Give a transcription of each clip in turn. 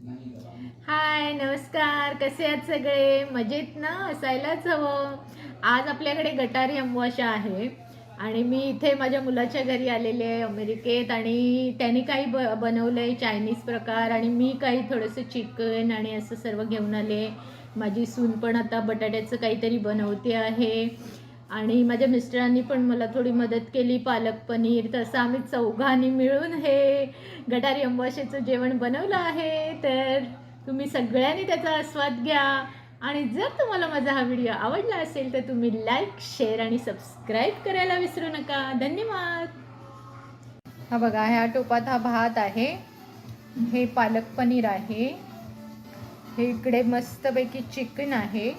हाय, नमस्कार. कसे आहात सगळे? मजेत ना? असायलाच हवं. आज आपल्याकडे गटारी अमावास्या आहे आणि मी इथे माझ्या मुलाच्या घरी आलेले आहे अमेरिकेत आणि त्यांनी काही बनवलं आहे चायनीज प्रकार आणि मी काही थोडंसं चिकन आणि असं सर्व घेऊन आले. माझी सून पण आता बटाट्याचं काहीतरी बनवते आहे आणि माझ्या मिस्टरांनी पण मला थोडी मदत केली, पालक पनीर. तसं आम्ही चौघांनी मिळून हे गटारी अमावास्येचं जेवण बनवलं आहे. तर तुम्ही सगळ्यांनी त्याचा आस्वाद घ्या आणि जर तुम्हाला माझा हा व्हिडिओ आवडला असेल तर तुम्ही लाईक, शेअर आणि सबस्क्राईब करायला विसरू नका. धन्यवाद. हा बघा, ह्या टोपात हा भात आहे, हे पालक पनीर आहे, हे इकडे मस्तपैकी चिकन आहे,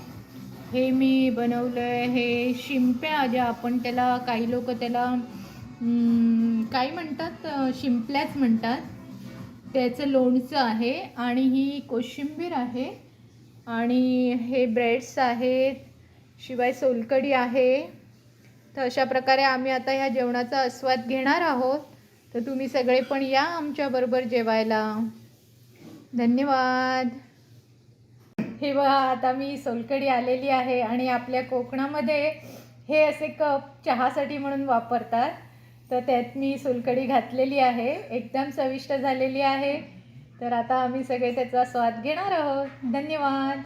हे मी बनवलं आहे, हे शिंप्या ज्या आपण त्याला, काही लोक त्याला काय म्हणतात, शिंपल्याच म्हणतात, त्याचं लोणचं आहे आणि ही कोशिंबीर आहे आणि हे ब्रेड्स आहेत, शिवाय सोलकढी आहे. तर अशा प्रकारे आम्ही आता ह्या जेवणाचा आस्वाद घेणार आहोत. तर तुम्ही सगळे पण या आमच्याबरोबर जेवायला. धन्यवाद. हे बघा, आता मी सोलकढी आलेली आहे आणि आपल्या कोकणामध्ये हे असे कप चहासाठी म्हणून वापरतात. तर त्यात मी सोलकढी घातलेली आहे, एकदम चविष्ट झालेली आहे. तर आता आम्ही सगळे त्याचा स्वाद घेणार आहोत. धन्यवाद.